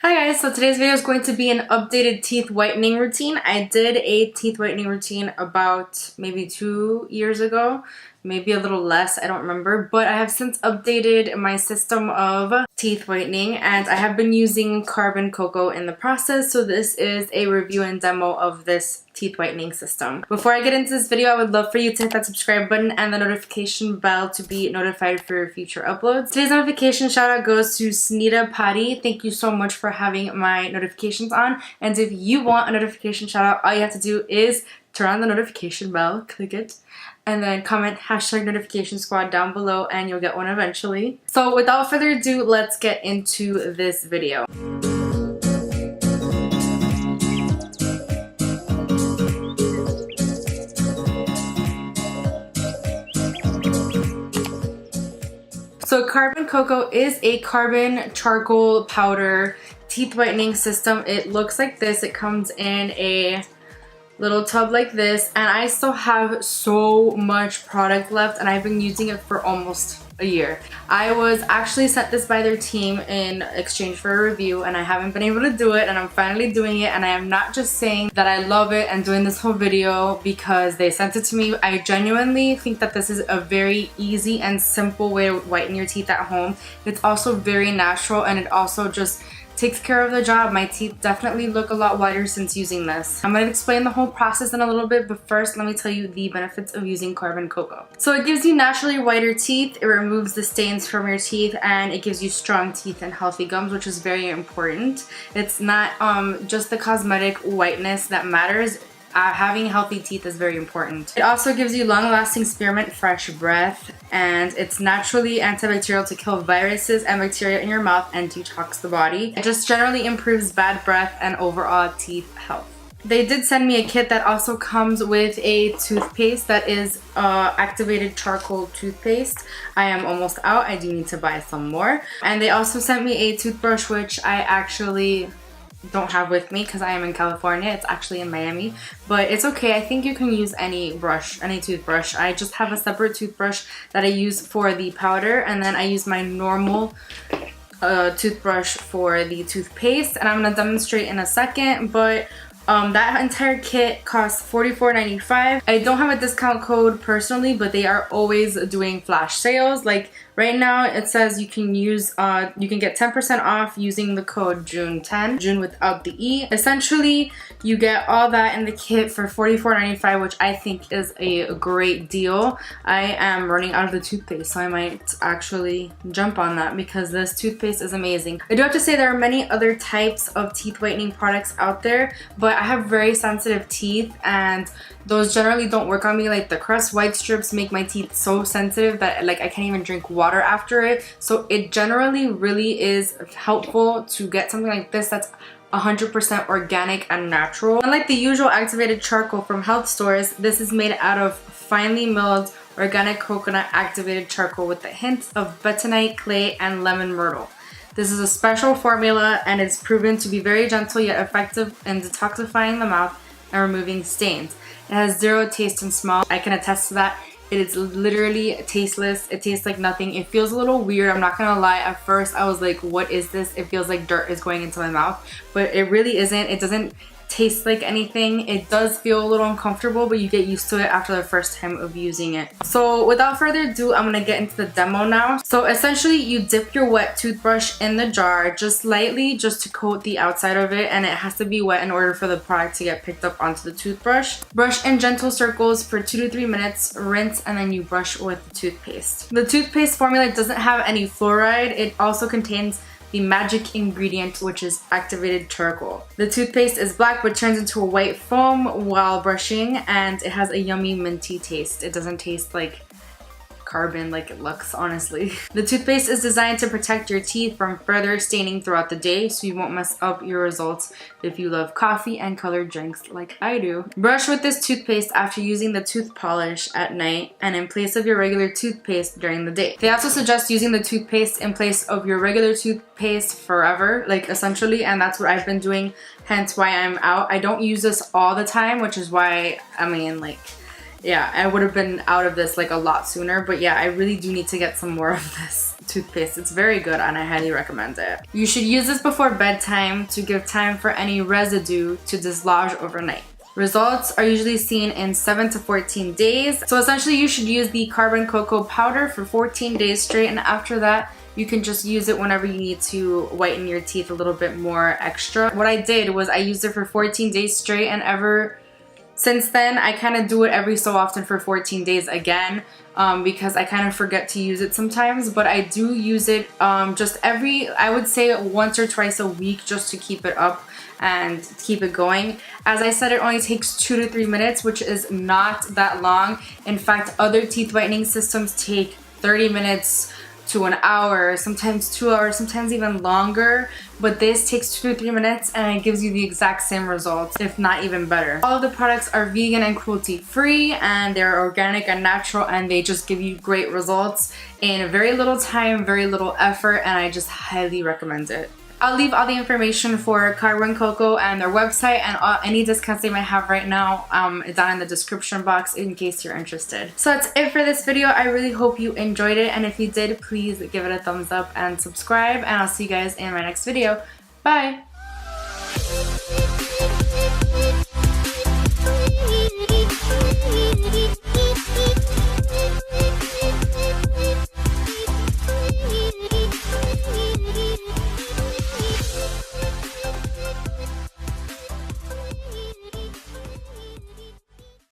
Hi guys, so today's video is going to be an updated teeth whitening routine. I did a teeth whitening routine about maybe 2 years ago, maybe a little less, I don't remember, but I have since updated my system of teeth whitening and I have been using carbon cocoa in the process, so this is a review and demo of this teeth whitening system. Before I get into this video, I would love for you to hit that subscribe button and the notification bell to be notified for future uploads. Today's notification shout out goes to Cristina. Thank you so much for having my notifications on, and if you want a notification shout out, all you have to do is turn on the notification bell, click it, and then comment hashtag notification squad down below and you'll get one eventually. So without further ado, let's get into this video. So carbon cocoa is a carbon charcoal powder teeth whitening system. It looks like this. It comes in a little tub like this, and I still have so much product left and I've been using it for almost a year. I was actually sent this by their team in exchange for a review and I haven't been able to do it, and I'm finally doing it, and I am not just saying that I love it and doing this whole video because they sent it to me. I genuinely think that this is a very easy and simple way to whiten your teeth at home. It's also very natural and it also just takes care of the job. My teeth definitely look a lot whiter since using this. I'm going to explain the whole process in a little bit, but first let me tell you the benefits of using carbon cocoa. So it gives you naturally whiter teeth, it removes the stains from your teeth, and it gives you strong teeth and healthy gums, which is very important. It's not just the cosmetic whiteness that matters. Having healthy teeth is very important. It also gives you long-lasting spearmint fresh breath, and it's naturally antibacterial to kill viruses and bacteria in your mouth and detox the body. It just generally improves bad breath and overall teeth health. They did send me a kit that also comes with a toothpaste that is activated charcoal toothpaste. I am almost out. I do need to buy some more. And they also sent me a toothbrush, which I actually don't have with me because I am in California. It's actually in Miami, but it's okay. I think you can use any brush, any toothbrush. I just have a separate toothbrush that I use for the powder, and then I use my normal toothbrush for the toothpaste, and I'm going to demonstrate in a second, but that entire kit costs $44.95. I don't have a discount code personally, but they are always doing flash sales. Like right now it says you can use you can get 10% off using the code June10, June without the E. Essentially you get all that in the kit for $44.95, which I think is a great deal. I am running out of the toothpaste, so I might actually jump on that because this toothpaste is amazing. I do have to say there are many other types of teeth whitening products out there, but I have very sensitive teeth and those generally don't work on me. Like the crust white strips make my teeth so sensitive that like I can't even drink water after it. So it generally really is helpful to get something like this that's 100% organic and natural. Unlike the usual activated charcoal from health stores, this is made out of finely milled organic coconut activated charcoal with a hint of bentonite, clay, and lemon myrtle. This is a special formula and it's proven to be very gentle yet effective in detoxifying the mouth and removing stains. It has zero taste and smell. I can attest to that. It is literally tasteless. It tastes like nothing. It feels a little weird, I'm not gonna lie. At first I was like, what is this? It feels like dirt is going into my mouth, but it really isn't. It doesn't taste like anything. It does feel a little uncomfortable, but you get used to it after the first time of using it. So without further ado, I'm gonna get into the demo now. So essentially you dip your wet toothbrush in the jar just lightly, just to coat the outside of it, and it has to be wet in order for the product to get picked up onto the toothbrush. Brush in gentle circles for 2 to 3 minutes, rinse, and then you brush with the toothpaste. The toothpaste formula doesn't have any fluoride. It also contains the magic ingredient, which is activated charcoal. The toothpaste is black but turns into a white foam while brushing, and it has a yummy minty taste. It doesn't taste like carbon like it looks, honestly. The toothpaste is designed to protect your teeth from further staining throughout the day, so you won't mess up your results if you love coffee and colored drinks like I do. Brush with this toothpaste after using the tooth polish at night and in place of your regular toothpaste during the day. They also suggest using the toothpaste in place of your regular toothpaste forever, like essentially, and that's what I've been doing, hence why I'm out. I don't use this all the time, which is why, I mean, like, yeah, I would have been out of this like a lot sooner. But yeah, I really do need to get some more of this toothpaste. It's very good and I highly recommend it. You should use this before bedtime to give time for any residue to dislodge overnight. Results are usually seen in 7 to 14 days. So essentially you should use the carbon cocoa powder for 14 days straight, and after that you can just use it whenever you need to whiten your teeth a little bit more extra. What I did was I used it for 14 days straight, and ever since then I kind of do it every so often for 14 days again, because I kind of forget to use it sometimes, but I do use it just I would say once or twice a week, just to keep it up and keep it going. As I said, it only takes 2 to 3 minutes, which is not that long. In fact, other teeth whitening systems take 30 minutes to an hour, sometimes 2 hours, sometimes even longer, but this takes 2 to 3 minutes and it gives you the exact same results, if not even better. All of the products are vegan and cruelty free, and they're organic and natural, and they just give you great results in very little time, very little effort, and I just highly recommend it. I'll leave all the information for Carbon Coco and their website and any discounts they might have right now down in the description box in case you're interested. So that's it for this video. I really hope you enjoyed it, and if you did, please give it a thumbs up and subscribe, and I'll see you guys in my next video. Bye!